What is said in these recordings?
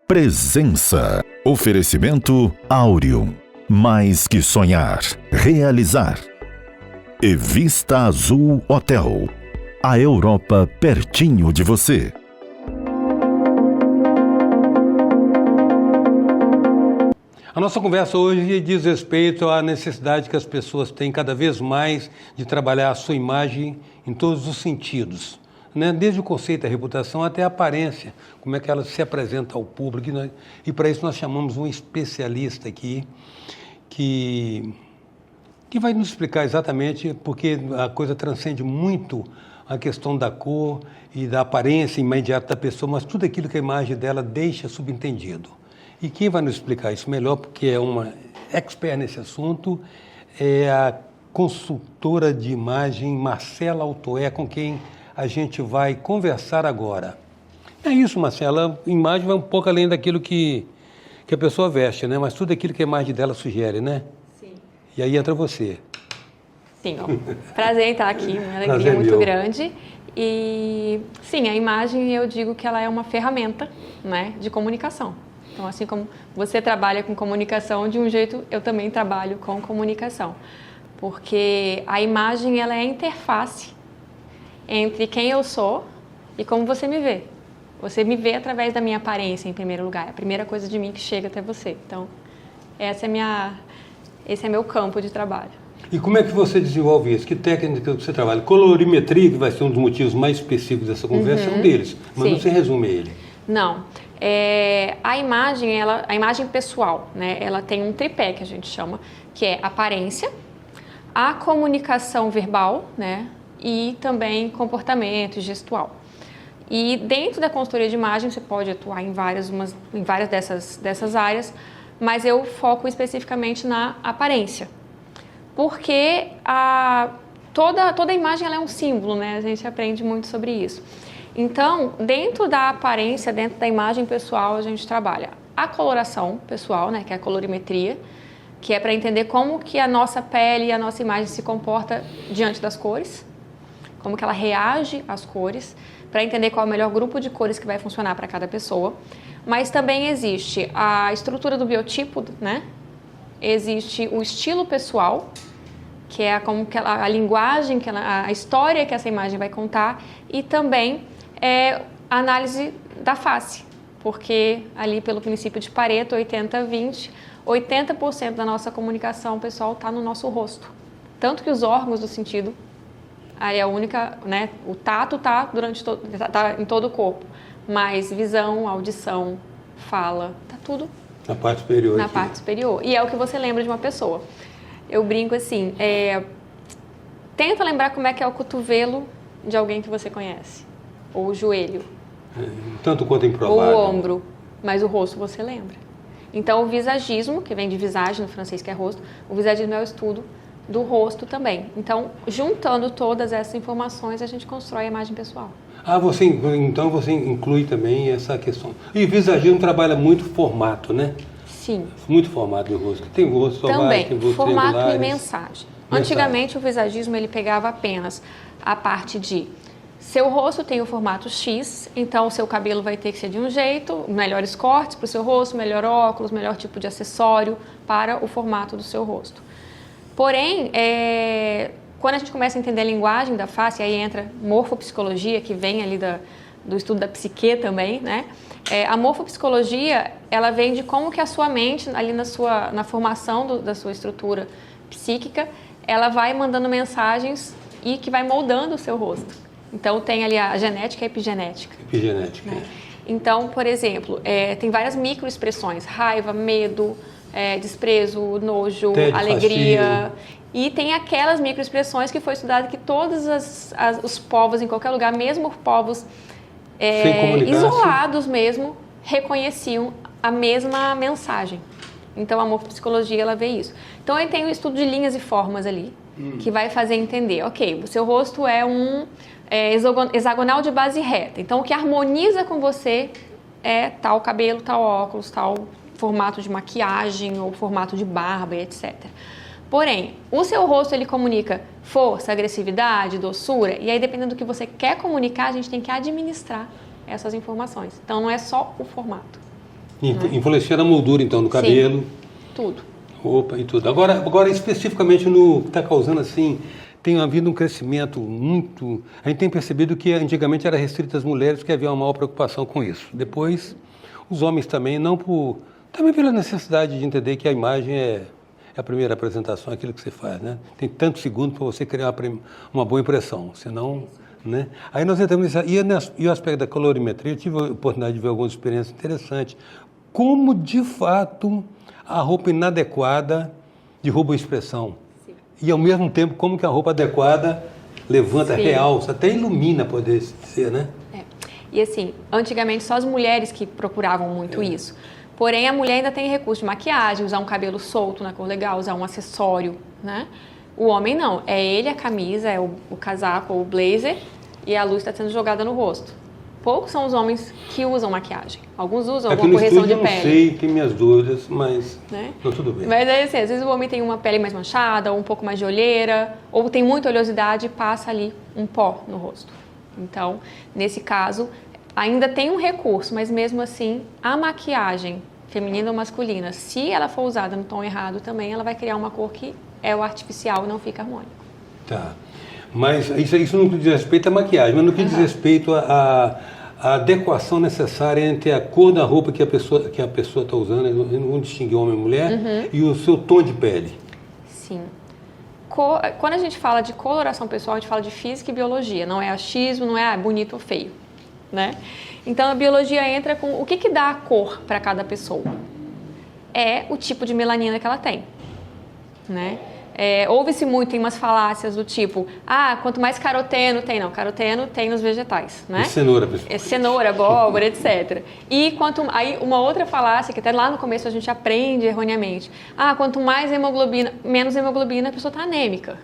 Presença. Oferecimento Áureo. Mais que sonhar, realizar. E Vista Azul Hotel. A Europa pertinho de você. A nossa conversa hoje diz respeito à necessidade que as pessoas têm cada vez mais de trabalhar a sua imagem em todos os sentidos, né? Desde o conceito da reputação até a aparência, como é que ela se apresenta ao público. E para isso nós chamamos um especialista aqui que vai nos explicar exatamente, porque a coisa transcende muito a questão da cor e da aparência imediata da pessoa, mas tudo aquilo que a imagem dela deixa subentendido. E quem vai nos explicar isso melhor, porque é uma expert nesse assunto, é a consultora de imagem Marcela Altoé, com quem a gente vai conversar agora. É isso, Marcela, a imagem vai um pouco além daquilo que a pessoa veste, né? Mas tudo aquilo que a imagem dela sugere, né? Sim. E aí entra você. Sim, ó. Prazer em estar aqui, uma alegria muito grande. E sim, a imagem, eu digo que ela é uma ferramenta, né, de comunicação. Então, assim como você trabalha com comunicação, de um jeito eu também trabalho com comunicação. Porque a imagem, ela é a interface entre quem eu sou e como você me vê. Você me vê através da minha aparência, em primeiro lugar. É a primeira coisa de mim que chega até você. Então, esse é meu campo de trabalho. E como é que você desenvolve isso? Que técnica você trabalha? Colorimetria, que vai ser um dos motivos mais específicos dessa conversa, é um deles. Mas não se resume a ele. Não. A imagem pessoal, né? Ela tem um tripé que a gente chama, que é aparência, a comunicação verbal, né? E também comportamento e gestual. E dentro da consultoria de imagem você pode atuar em várias dessas áreas, mas eu foco especificamente na aparência. Porque toda imagem ela é um símbolo, né? A gente aprende muito sobre isso. Então, dentro da aparência, dentro da imagem pessoal, a gente trabalha a coloração pessoal, né? Que é a colorimetria, que é para entender como que a nossa pele e a nossa imagem se comporta diante das cores, como que ela reage às cores, para entender qual é o melhor grupo de cores que vai funcionar para cada pessoa. Mas também existe a estrutura do biotipo, né? Existe o estilo pessoal, que é a linguagem, a história que essa imagem vai contar, e também a análise da face, porque ali pelo princípio de Pareto, 80-20, 80% da nossa comunicação pessoal está no nosso rosto. Tanto que os órgãos do sentido, aí é a única, né? O tato está em todo o corpo, mas visão, audição, fala, está tudo na parte superior. Na parte superior. E é o que você lembra de uma pessoa. Eu brinco assim, tenta lembrar como é que é o cotovelo de alguém que você conhece, ou o joelho. Tanto quanto improvável. Ou o ombro, mas o rosto você lembra. Então o visagismo, que vem de visage no francês, que é rosto, o visagismo é o estudo do rosto também. Então, juntando todas essas informações, a gente constrói a imagem pessoal. Então você inclui também essa questão. E visagismo trabalha muito formato, né? Sim. Muito formato do rosto. Tem rosto também, ovais, tem rosto formato triangulares. e mensagem. Antigamente o visagismo ele pegava apenas a parte de seu rosto tem o formato X, então o seu cabelo vai ter que ser de um jeito, melhores cortes para o seu rosto, melhor óculos, melhor tipo de acessório para o formato do seu rosto. Porém, quando a gente começa a entender a linguagem da face, aí entra morfopsicologia, que vem ali do estudo da psique também, né? A morfopsicologia, ela vem de como que a sua mente, ali na formação da sua estrutura psíquica, ela vai mandando mensagens e que vai moldando o seu rosto. Então, tem ali a genética e a epigenética. Epigenética. Né? Então, por exemplo, tem várias microexpressões, raiva, medo, desprezo, nojo, tédio, alegria. fascínio. E tem aquelas microexpressões que foi estudado que todos os povos, em qualquer lugar, mesmo povos isolados mesmo, reconheciam a mesma mensagem. Então, a morfopsicologia, ela vê isso. Então, aí tem o estudo de linhas e formas ali, que vai fazer entender, ok, o seu rosto é um hexagonal de base reta. Então, o que harmoniza com você é tal cabelo, tal óculos, tal formato de maquiagem ou formato de barba, etc. Porém, o seu rosto, ele comunica força, agressividade, doçura, e aí, dependendo do que você quer comunicar, a gente tem que administrar essas informações. Então, não é só o formato. Influencia na moldura, então, do cabelo. Sim, tudo. Roupa e tudo. Agora especificamente no que está causando assim, tem havido um crescimento muito... A gente tem percebido que antigamente era restrito às mulheres, que havia uma maior preocupação com isso. Depois, os homens também, também pela necessidade de entender que a imagem é a primeira apresentação, aquilo que você faz, né? Tem tantos segundos para você criar uma boa impressão, senão... Né? Aí nós entramos nisso. E o aspecto da colorimetria, eu tive a oportunidade de ver algumas experiências interessantes. Como, de fato, a roupa inadequada derruba a expressão. Sim. E, ao mesmo tempo, como que a roupa adequada levanta, Sim. realça, até ilumina, poder ser, né? E assim, antigamente só as mulheres que procuravam muito isso. Porém, a mulher ainda tem recurso de maquiagem, usar um cabelo solto na cor legal, usar um acessório, né? O homem não, é ele a camisa, é o casaco ou o blazer e a luz está sendo jogada no rosto. Poucos são os homens que usam maquiagem. Alguns usam alguma correção de pele. Eu não sei, tenho minhas dúvidas, mas não, tudo bem. Mas aí, assim, às vezes o homem tem uma pele mais manchada, ou um pouco mais de olheira, ou tem muita oleosidade e passa ali um pó no rosto. Então, nesse caso, ainda tem um recurso, mas mesmo assim, a maquiagem, feminina ou masculina, se ela for usada no tom errado também, ela vai criar uma cor que é o artificial e não fica harmônico. Tá. Mas isso não diz respeito à maquiagem, mas no que diz respeito à adequação necessária entre a cor da roupa que a pessoa está usando, não distinguir homem e mulher, e o seu tom de pele. Sim. Quando a gente fala de coloração pessoal, a gente fala de física e biologia, não é achismo, não é bonito ou feio, né? Então a biologia entra com o que dá a cor para cada pessoa. É o tipo de melanina que ela tem, né? Ouve-se muito em umas falácias do tipo, quanto mais caroteno tem, não, caroteno tem nos vegetais, né? E cenoura, pessoal. Cenoura, abóbora, etc. E aí uma outra falácia, que até lá no começo a gente aprende erroneamente, quanto mais hemoglobina, menos hemoglobina, a pessoa está anêmica,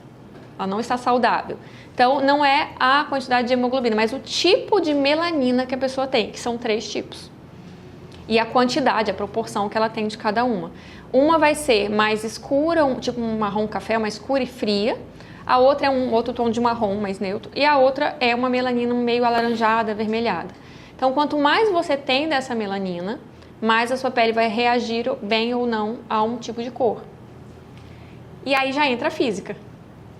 ela não está saudável. Então, não é a quantidade de hemoglobina, mas o tipo de melanina que a pessoa tem, que são 3 tipos. E a quantidade, a proporção que ela tem de cada uma. Uma vai ser mais escura, tipo um marrom café, uma escura e fria. A outra é um outro tom de marrom, mais neutro. E a outra é uma melanina meio alaranjada, avermelhada. Então, quanto mais você tem dessa melanina, mais a sua pele vai reagir bem ou não a um tipo de cor. E aí já entra a física,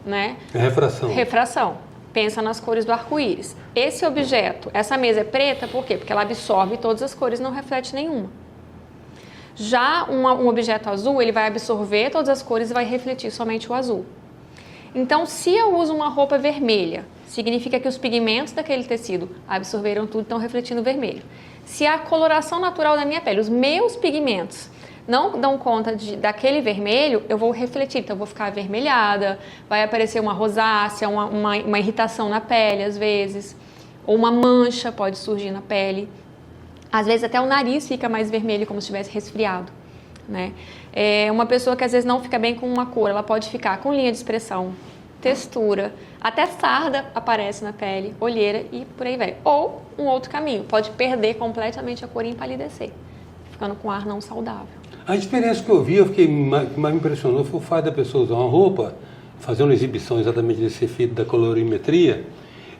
né? Refração. Refração. Pensa nas cores do arco-íris. Esse objeto, essa mesa é preta, por quê? Porque ela absorve todas as cores e não reflete nenhuma. Já um objeto azul, ele vai absorver todas as cores e vai refletir somente o azul. Então, se eu uso uma roupa vermelha, significa que os pigmentos daquele tecido absorveram tudo e estão refletindo vermelho. Se a coloração natural da minha pele, os meus pigmentos, não dão conta daquele vermelho, eu vou refletir, então eu vou ficar avermelhada, vai aparecer uma rosácea, uma irritação na pele às vezes, ou uma mancha pode surgir na pele. Às vezes até o nariz fica mais vermelho, como se estivesse resfriado, né? Uma pessoa que às vezes não fica bem com uma cor, ela pode ficar com linha de expressão, textura, até sarda aparece na pele, olheira e por aí vai. Ou um outro caminho, pode perder completamente a cor e empalidecer, ficando com ar não saudável. A experiência que eu vi, que mais me impressionou foi o fato da pessoa usar uma roupa, fazer uma exibição exatamente desse efeito da colorimetria,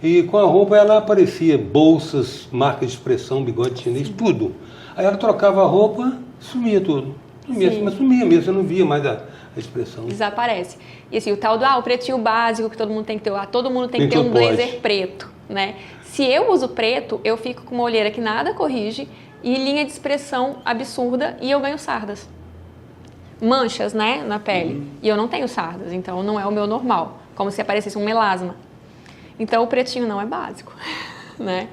e com a roupa ela aparecia bolsas, marcas de expressão, bigode chinês, tudo. Aí ela trocava a roupa, sumia tudo. Mas sumia mesmo, você não via mais a expressão. Desaparece. E assim, o tal do o pretinho básico que todo mundo tem que ter, todo mundo tem que ter um blazer preto, né? Se eu uso preto, eu fico com uma olheira que nada corrige e linha de expressão absurda e eu ganho sardas. Manchas, né, na pele. E eu não tenho sardas, então não é o meu normal. Como se aparecesse um melasma. Então o pretinho não é básico, né?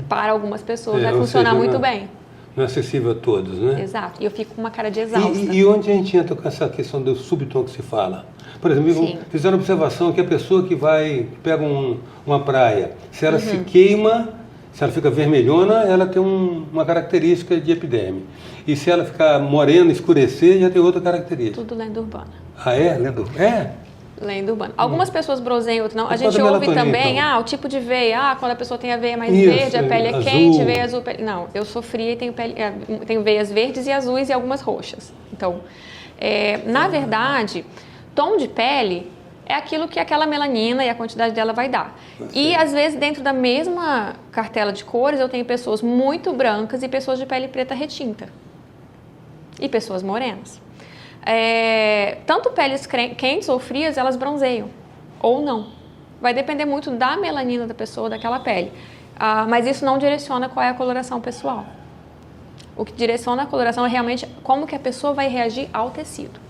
Para algumas pessoas vai funcionar muito bem. Não é acessível a todos, né? Exato. E eu fico com uma cara de exausta. E onde a gente entra com essa questão do subtom que se fala? Por exemplo, fizeram observação que a pessoa que pega uma praia, se ela se queima, se ela fica vermelhona, ela tem uma característica de epidemia. E se ela ficar morena, escurecer, já tem outra característica. Tudo lenda urbana. Ah, é? Lenda urbana? É? Lenda urbana. Algumas pessoas broseiam, outras não. A gente ouve também, então. O tipo de veia, quando a pessoa tem a veia mais verde, a pele é azul. Quente, veia azul. Não, eu sou fria e tenho veias verdes e azuis e algumas roxas. Então, na verdade, tom de pele é aquilo que aquela melanina e a quantidade dela vai dar. E, às vezes, dentro da mesma cartela de cores, eu tenho pessoas muito brancas e pessoas de pele preta retinta. e pessoas morenas. Tanto peles quentes ou frias, elas bronzeiam ou não. Vai depender muito da melanina da pessoa, daquela pele. Mas isso não direciona qual é a coloração pessoal. O que direciona a coloração é realmente como que a pessoa vai reagir ao tecido.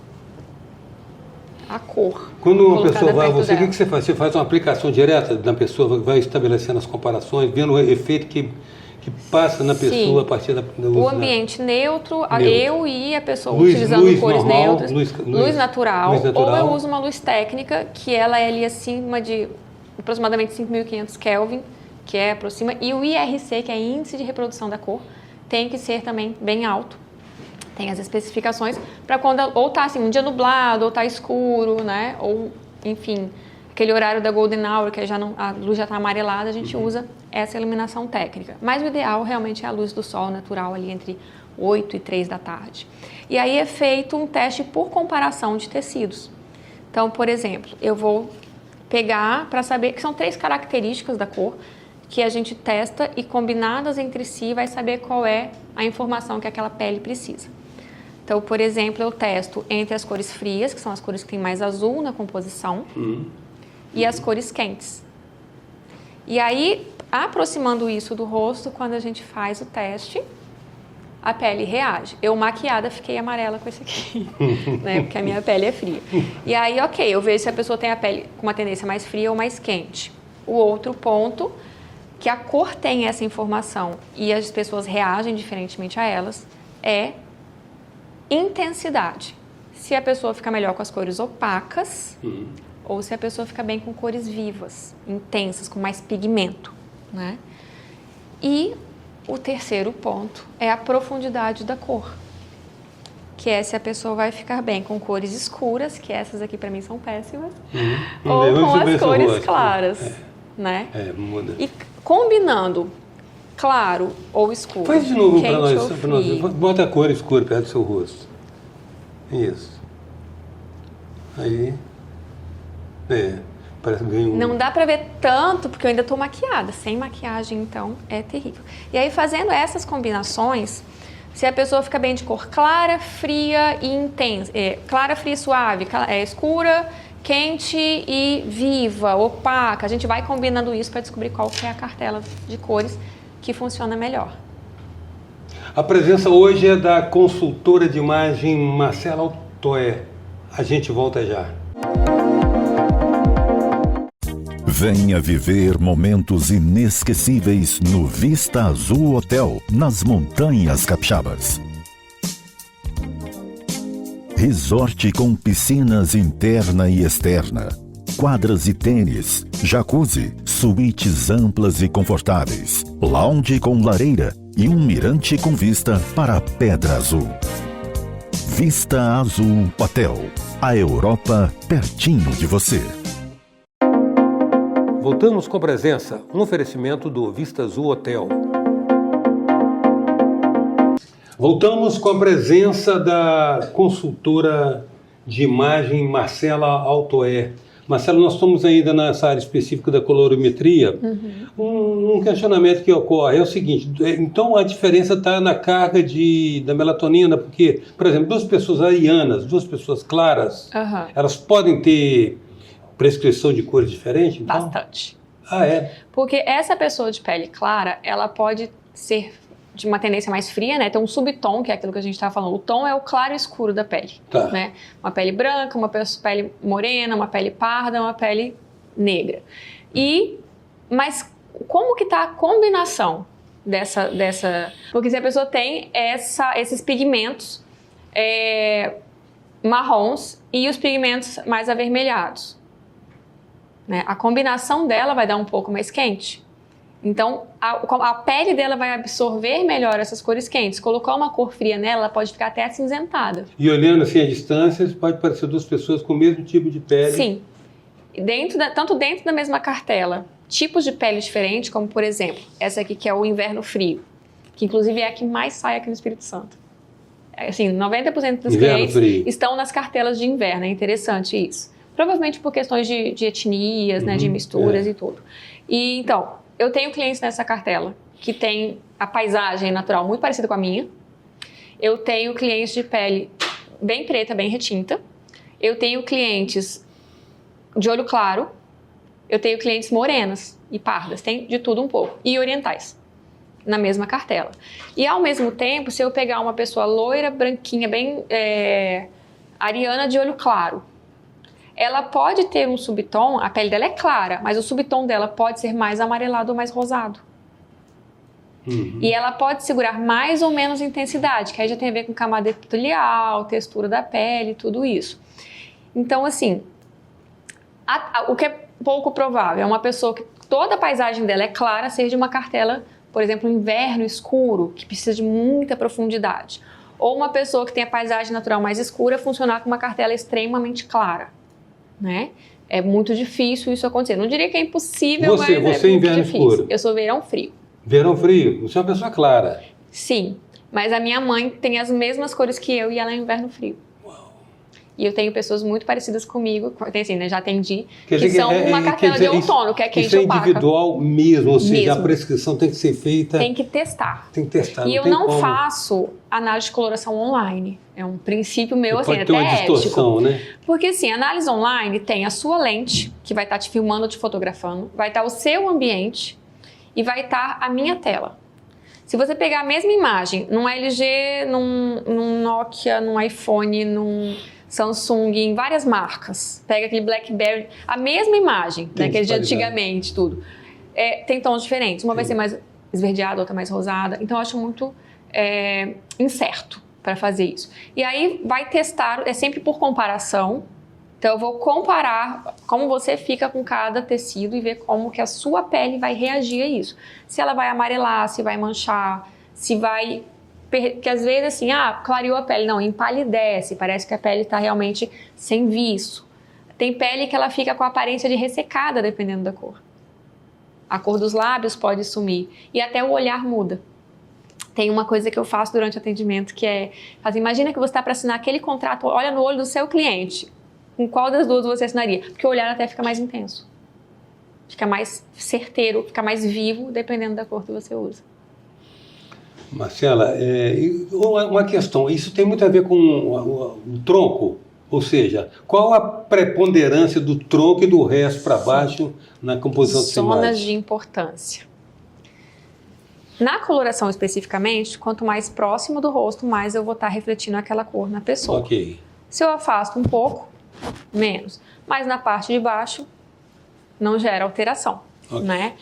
A cor. Quando uma pessoa vai a você, o que você faz? Você faz uma aplicação direta na pessoa, vai estabelecendo as comparações, vendo o efeito que passa na pessoa. Sim. A partir da o ambiente neutro, eu e a pessoa utilizando cores normal, neutras, luz natural, ou eu uso uma luz técnica, que ela é ali acima de aproximadamente 5.500 Kelvin, que aproxima, e o IRC, que é Índice de Reprodução da Cor, tem que ser também bem alto. Tem as especificações para quando ou tá assim um dia nublado, ou tá escuro, né? Ou, enfim, aquele horário da golden hour, que a luz já está amarelada, a gente usa essa iluminação técnica. Mas o ideal realmente é a luz do sol natural ali entre 8 e 3 da tarde. E aí é feito um teste por comparação de tecidos. Então, por exemplo, eu vou pegar para saber que são 3 características da cor que a gente testa e combinadas entre si vai saber qual é a informação que aquela pele precisa. Então, por exemplo, eu testo entre as cores frias, que são as cores que têm mais azul na composição, e as cores quentes. E aí, aproximando isso do rosto, quando a gente faz o teste, a pele reage. Eu maquiada fiquei amarela com esse aqui, né? Porque a minha pele é fria. E aí, ok, eu vejo se a pessoa tem a pele com uma tendência mais fria ou mais quente. O outro ponto, que a cor tem essa informação e as pessoas reagem diferentemente a elas, é intensidade. Se a pessoa fica melhor com as cores opacas ou se a pessoa fica bem com cores vivas, intensas, com mais pigmento, né? E o terceiro ponto é a profundidade da cor, que é se a pessoa vai ficar bem com cores escuras, que essas aqui para mim são péssimas, ou com as cores claras, né? Muda. E combinando claro ou escuro. Faz de novo para nós. Bota a cor escura perto do seu rosto. Isso. Aí. Parece que ganhou. Não dá para ver tanto, porque eu ainda estou maquiada. Sem maquiagem, então, é terrível. E aí, fazendo essas combinações, se a pessoa fica bem de cor clara, fria e intensa, clara, fria e suave, escura, quente e viva, opaca, a gente vai combinando isso para descobrir qual que é a cartela de cores que funciona melhor. A presença hoje é da consultora de imagem Marcela Altoé. A gente volta já. Venha viver momentos inesquecíveis no Vista Azul Hotel, nas Montanhas Capixabas. Resort com piscinas interna e externa, quadras e tênis, jacuzzi, suítes amplas e confortáveis, lounge com lareira e um mirante com vista para a Pedra Azul. Vista Azul Hotel, a Europa pertinho de você. Voltamos com presença, um oferecimento do Vista Azul Hotel. Voltamos com a presença da consultora de imagem Marcela Altoé. Marcela, nós estamos ainda nessa área específica da colorimetria. Um questionamento que ocorre é o seguinte, então a diferença está na carga da melatonina, porque, por exemplo, 2 pessoas arianas, 2 pessoas claras, elas podem ter prescrição de cores diferentes? Então? Bastante. Porque essa pessoa de pele clara, ela pode ser de uma tendência mais fria, né? Tem um subtom, que é aquilo que a gente estava falando. O tom é o claro e escuro da pele, né? Uma pele branca, uma pele morena, uma pele parda, uma pele negra. Mas como que está a combinação dessa... Porque se a pessoa tem esses pigmentos marrons e os pigmentos mais avermelhados, né? A combinação dela vai dar um pouco mais quente. Então, a pele dela vai absorver melhor essas cores quentes. Colocar uma cor fria nela, ela pode ficar até acinzentada. E olhando assim à distância, pode parecer 2 pessoas com o mesmo tipo de pele? Sim. Tanto dentro da mesma cartela, tipos de pele diferentes, como, por exemplo, essa aqui que é o inverno frio, que inclusive é a que mais sai aqui no Espírito Santo. Assim, 90% dos clientes estão nas cartelas de inverno. É interessante isso. Provavelmente por questões de etnias, né, de misturas e tudo. E, então, eu tenho clientes nessa cartela que tem a paisagem natural muito parecida com a minha. Eu tenho clientes de pele bem preta, bem retinta. Eu tenho clientes de olho claro. Eu tenho clientes morenas e pardas. Tem de tudo um pouco. E orientais, na mesma cartela. E ao mesmo tempo, se eu pegar uma pessoa loira, branquinha, bem ariana de olho claro, ela pode ter um subtom, a pele dela é clara, mas o subtom dela pode ser mais amarelado ou mais rosado. E ela pode segurar mais ou menos intensidade, que aí já tem a ver com camada epitelial, textura da pele, tudo isso. Então, assim, o que é pouco provável é uma pessoa que toda a paisagem dela é clara ser de uma cartela, por exemplo, inverno escuro, que precisa de muita profundidade. Ou uma pessoa que tem a paisagem natural mais escura funcionar com uma cartela extremamente clara, né? É muito difícil isso acontecer. Não diria que é impossível, mas é muito inverno difícil. Escuro. Eu sou verão frio. Verão frio, você é uma pessoa clara. Sim, mas a minha mãe tem as mesmas cores que eu e ela é inverno frio. Uau. E eu tenho pessoas muito parecidas comigo, tem assim, né, já atendi, que são uma cartela de outono, que é quente ou opaca. Isso é individual mesmo, ou seja, a prescrição tem que ser feita... Tem que testar. Tem que testar, E eu não faço análise de coloração online. É um princípio meu, assim, até ético. Pode ter uma distorção, né? Porque, assim, análise online tem a sua lente, que vai estar te filmando ou te fotografando, vai estar o seu ambiente e vai estar a minha tela. Se você pegar a mesma imagem num LG, num Nokia, num iPhone, num Samsung, em várias marcas, pega aquele BlackBerry, a mesma imagem, né, aquele de antigamente, tudo. Tem tons diferentes. Uma vai ser mais esverdeada, outra mais rosada. Então, eu acho muito incerto para fazer isso. E aí, vai testar, é sempre por comparação. Então, eu vou comparar como você fica com cada tecido e ver como que a sua pele vai reagir a isso. Se ela vai amarelar, se vai manchar, se vai... Porque às vezes assim, clareou a pele. Não, empalidece, parece que a pele está realmente sem viço. Tem pele que ela fica com a aparência de ressecada, dependendo da cor. A cor dos lábios pode sumir e até o olhar muda. Tem uma coisa que eu faço durante o atendimento que é... imagina que você está para assinar aquele contrato, olha no olho do seu cliente. Com qual das duas você assinaria? Porque o olhar até fica mais intenso. Fica mais certeiro, fica mais vivo, dependendo da cor que você usa. Marcela, uma questão. Isso tem muito a ver com o tronco? Ou seja, qual a preponderância do tronco e do resto para baixo na composição dessa imagem? Zonas de importância. Na coloração especificamente, quanto mais próximo do rosto, mais eu vou estar refletindo aquela cor na pessoa. Ok. Se eu afasto um pouco, menos. Mas na parte de baixo, não gera alteração, okay, né?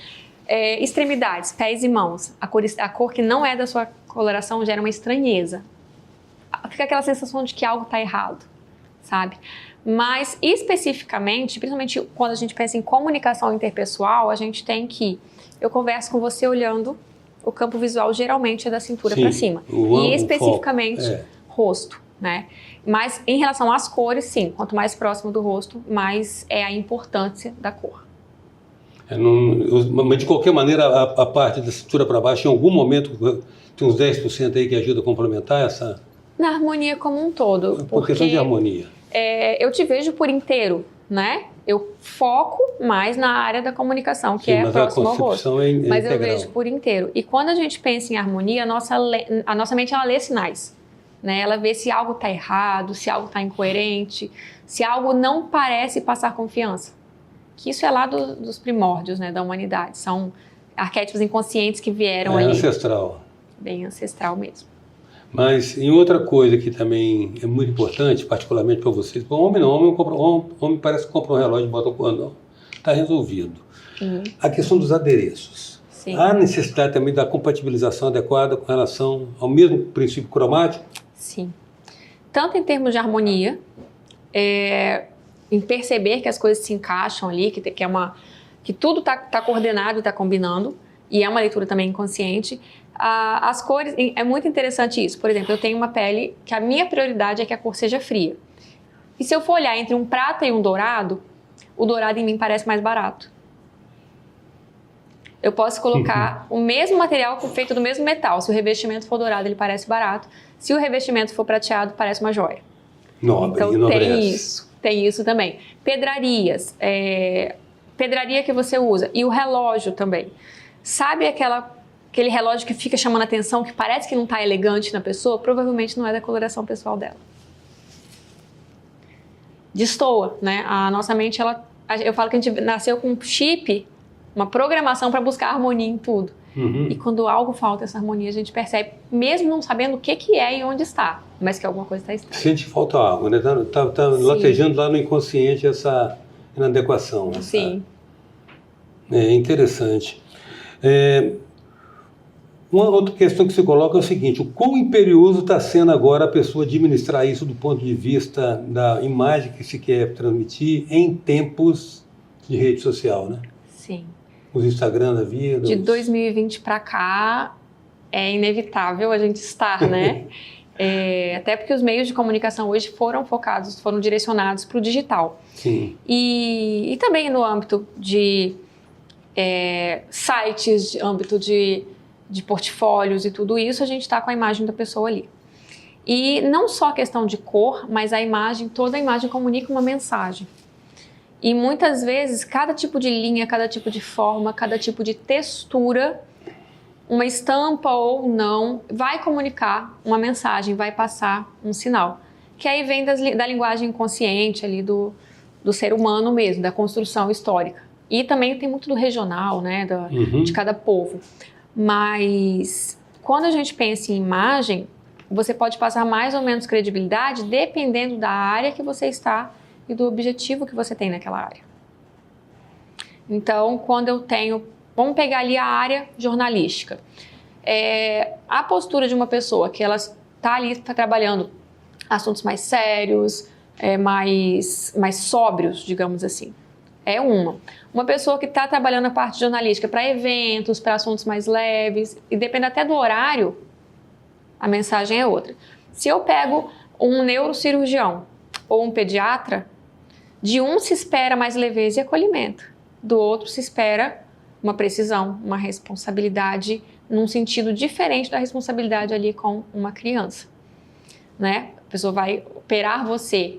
Extremidades, pés e mãos. A cor que não é da sua coloração gera uma estranheza. Fica aquela sensação de que algo está errado, sabe? Mas especificamente, principalmente quando a gente pensa em comunicação interpessoal, a gente tem que... Eu converso com você olhando, o campo visual geralmente é da cintura para cima. E especificamente rosto, né? Mas em relação às cores, sim, quanto mais próximo do rosto, mais é a importância da cor. Mas de qualquer maneira, a parte da cintura para baixo, em algum momento, tem uns 10% aí que ajuda a complementar essa... Na harmonia como um todo. Por questão de harmonia. Eu te vejo por inteiro, né? Eu foco mais na área da comunicação, que é próximo ao rosto. Mas eu vejo por inteiro. E quando a gente pensa em harmonia, a nossa mente, ela lê sinais. Né? Ela vê se algo está errado, se algo está incoerente, se algo não parece passar confiança. Que isso é lá dos primórdios, né, da humanidade. São arquétipos inconscientes que vieram ali. Ancestral. Bem ancestral mesmo. Mas em outra coisa que também é muito importante, particularmente para vocês, homem não, homem parece que compra um relógio e bota o cordão, está resolvido. A questão dos adereços. Sim. Há necessidade também da compatibilização adequada com relação ao mesmo princípio cromático? Sim. Tanto em termos de harmonia, em perceber que as coisas se encaixam ali, que tudo está coordenado, está combinando, e é uma leitura também inconsciente. As cores, é muito interessante isso. Por exemplo, eu tenho uma pele que a minha prioridade é que a cor seja fria. E se eu for olhar entre um prata e um dourado, o dourado em mim parece mais barato. Eu posso colocar o mesmo material feito do mesmo metal. Se o revestimento for dourado, ele parece barato. Se o revestimento for prateado, parece uma joia. Nobre, então tem isso também. Pedrarias, pedraria que você usa. E o relógio também. Sabe aquela aquele relógio que fica chamando a atenção, que parece que não está elegante na pessoa, provavelmente não é da coloração pessoal dela. Destoa, né? A nossa mente, eu falo que a gente nasceu com um chip, uma programação para buscar harmonia em tudo. E quando algo falta essa harmonia, a gente percebe, mesmo não sabendo o que é e onde está, mas que alguma coisa está estranha. Sente que falta algo, né? Tá latejando lá no inconsciente essa inadequação. Sim. É interessante. Uma outra questão que se coloca é o seguinte: o quão imperioso está sendo agora a pessoa administrar isso do ponto de vista da imagem que se quer transmitir em tempos de rede social, né? Sim. Os Instagram da vida. De 2020 para cá, é inevitável a gente estar, né? Até porque os meios de comunicação hoje foram direcionados para o digital. Sim. E também no âmbito de sites, âmbito de portfólios e tudo isso, a gente está com a imagem da pessoa ali. E não só a questão de cor, mas a imagem, toda a imagem comunica uma mensagem. E muitas vezes, cada tipo de linha, cada tipo de forma, cada tipo de textura, uma estampa ou não, vai comunicar uma mensagem, vai passar um sinal. Que aí vem da linguagem inconsciente ali do ser humano mesmo, da construção histórica. E também tem muito do regional, né, de cada povo. Mas quando a gente pensa em imagem, você pode passar mais ou menos credibilidade dependendo da área que você está e do objetivo que você tem naquela área. Então, quando eu tenho... Vamos pegar ali a área jornalística. A postura de uma pessoa que ela está ali trabalhando assuntos mais sérios, mais sóbrios, digamos assim. É uma pessoa que está trabalhando a parte jornalística para eventos, para assuntos mais leves, e depende até do horário, a mensagem é outra. Se eu pego um neurocirurgião ou um pediatra, de um se espera mais leveza e acolhimento, do outro se espera uma precisão, uma responsabilidade num sentido diferente da responsabilidade ali com uma criança, né? A pessoa vai operar você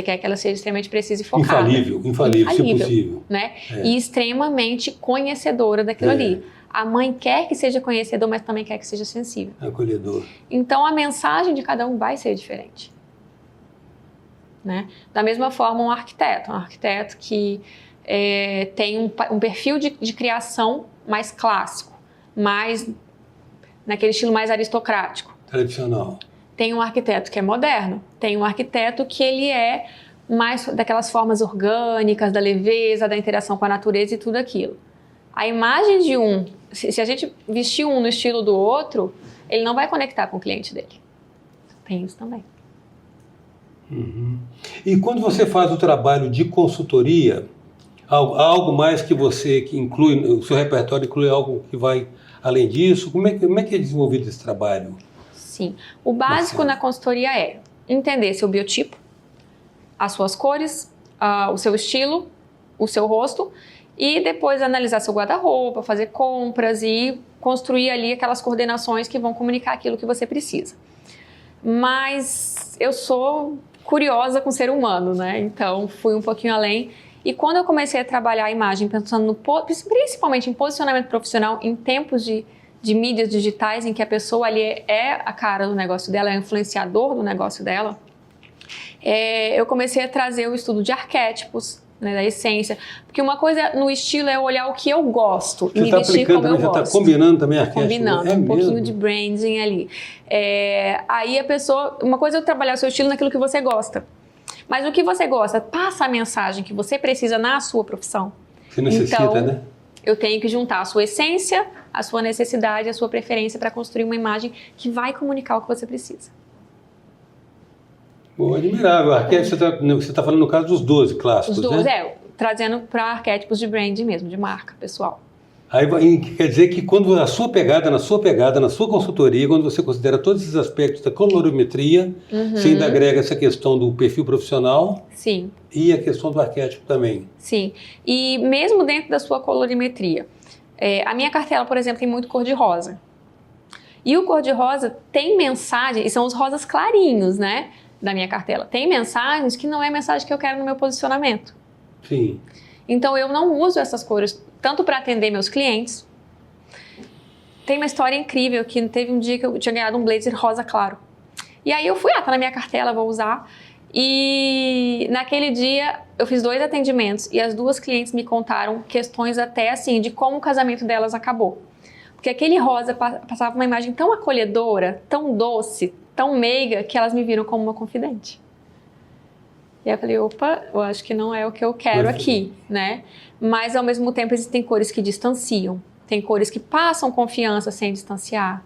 quer que ela seja extremamente precisa e focada. Infalível, se possível. Né? E extremamente conhecedora daquilo ali. A mãe quer que seja conhecedor, mas também quer que seja sensível. Acolhedor. Então, a mensagem de cada um vai ser diferente. Né? Da mesma forma, um arquiteto que tem um perfil de criação mais clássico, mais naquele estilo mais aristocrático. Tradicional. Tem um arquiteto que é moderno, tem um arquiteto que ele é mais daquelas formas orgânicas, da leveza, da interação com a natureza e tudo aquilo. A imagem de se a gente vestir um no estilo do outro, ele não vai conectar com o cliente dele. Tem isso também. E quando você faz o trabalho de consultoria, algo mais que inclui, o seu repertório inclui algo que vai além disso? Como é que é desenvolvido esse trabalho? Sim. O básico na consultoria é entender seu biotipo, as suas cores, o seu estilo, o seu rosto, e depois analisar seu guarda-roupa, fazer compras e construir ali aquelas coordenações que vão comunicar aquilo que você precisa. Mas eu sou curiosa com o ser humano, né? Então fui um pouquinho além. E quando eu comecei a trabalhar a imagem, pensando principalmente em posicionamento profissional, em tempos de mídias digitais, em que a pessoa ali é a cara do negócio dela, é o influenciador do negócio dela, eu comecei a trazer o estudo de arquétipos, né, da essência. Porque uma coisa no estilo é olhar o que eu gosto e me vestir como eu gosto. Você está combinando também arquétipos? Combinando, pouquinho de branding ali. Aí a pessoa... Uma coisa é eu trabalhar o seu estilo naquilo que você gosta. Mas o que você gosta passa a mensagem que você precisa na sua profissão. Você necessita, então, né? Eu tenho que juntar a sua essência, a sua necessidade, a sua preferência para construir uma imagem que vai comunicar o que você precisa. Bom, admirável. Você está falando no caso dos 12 clássicos, Os 12, né? Trazendo para arquétipos de branding mesmo, de marca pessoal. Aí quer dizer que quando na sua consultoria, quando você considera todos esses aspectos da colorimetria, você ainda agrega essa questão do perfil profissional. Sim. E a questão do arquétipo também. Sim. E mesmo dentro da sua colorimetria, a minha cartela, por exemplo, tem muito cor-de-rosa. E o cor-de-rosa tem mensagem, e são os rosas clarinhos, né, da minha cartela. Tem mensagens que não é a mensagem que eu quero no meu posicionamento. Sim. Então eu não uso essas cores tanto para atender meus clientes, Tem uma história incrível que teve um dia que eu tinha ganhado um blazer rosa claro. E aí eu fui, tá na minha cartela, vou usar. E naquele dia eu fiz 2 atendimentos e as 2 clientes me contaram questões até assim de como o casamento delas acabou. Porque aquele rosa passava uma imagem tão acolhedora, tão doce, tão meiga, que elas me viram como uma confidente. E aí eu falei, opa, eu acho que não é o que eu quero aqui, né? Mas ao mesmo tempo existem cores que distanciam. Tem cores que passam confiança sem distanciar.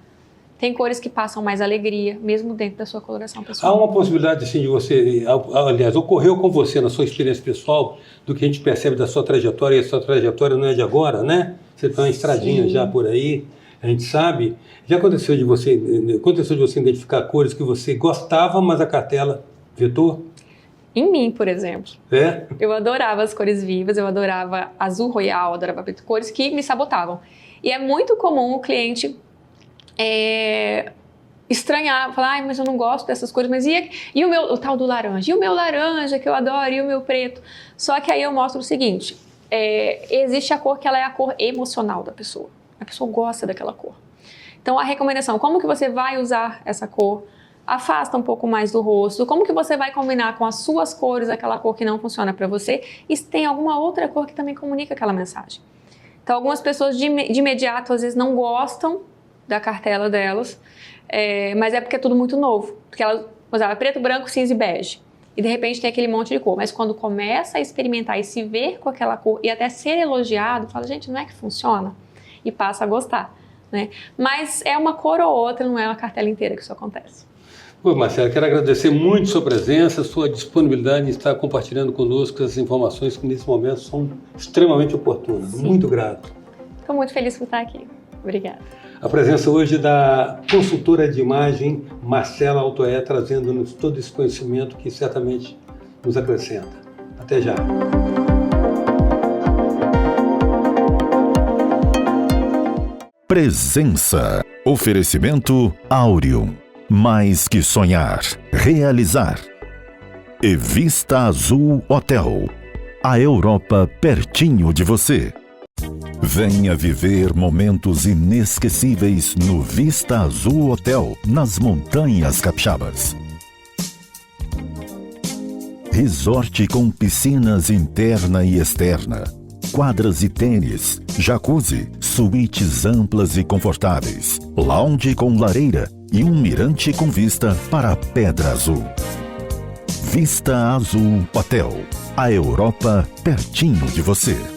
Tem cores que passam mais alegria, mesmo dentro da sua coloração pessoal. Há uma possibilidade, assim, de você... Aliás, ocorreu com você, na sua experiência pessoal, do que a gente percebe da sua trajetória, e a sua trajetória não é de agora, né? Você tem uma estradinha Sim. já por aí, a gente sabe. Já aconteceu de você identificar cores que você gostava, mas a cartela vetou? Em mim, por exemplo. É? Eu adorava as cores vivas, eu adorava azul royal, adorava preto, cores que me sabotavam. E é muito comum o cliente estranhar, falar, ai, mas eu não gosto dessas cores, mas e o tal do laranja? E o meu laranja, que eu adoro, e o meu preto? Só que aí eu mostro o seguinte, existe a cor que ela é a cor emocional da pessoa. A pessoa gosta daquela cor. Então, a recomendação, como que você vai usar essa cor? Afasta um pouco mais do rosto. Como que você vai combinar com as suas cores aquela cor que não funciona para você? E se tem alguma outra cor que também comunica aquela mensagem. Então, algumas pessoas de imediato, às vezes, não gostam da cartela delas, mas é porque é tudo muito novo. Porque ela usava preto, branco, cinza e bege. E, de repente, tem aquele monte de cor. Mas quando começa a experimentar e se ver com aquela cor e até ser elogiado, fala, gente, não é que funciona? E passa a gostar, né? Mas é uma cor ou outra, não é uma cartela inteira que isso acontece. Pô, Marcela, quero agradecer muito sua presença, sua disponibilidade em estar compartilhando conosco as informações que nesse momento são extremamente oportunas. Sim. Muito grato. Estou muito feliz por estar aqui. Obrigada. A presença hoje da consultora de imagem Marcela Altoé, trazendo-nos todo esse conhecimento que certamente nos acrescenta. Até já. Presença. Oferecimento Aureum. Mais que sonhar, realizar. E Vista Azul Hotel. A Europa pertinho de você. Venha viver momentos inesquecíveis no Vista Azul Hotel, nas Montanhas Capixabas. Resort com piscinas interna e externa, quadras e tênis, jacuzzi, suítes amplas e confortáveis, lounge com lareira e um mirante com vista para a Pedra Azul. Vista Azul Hotel, a Europa pertinho de você.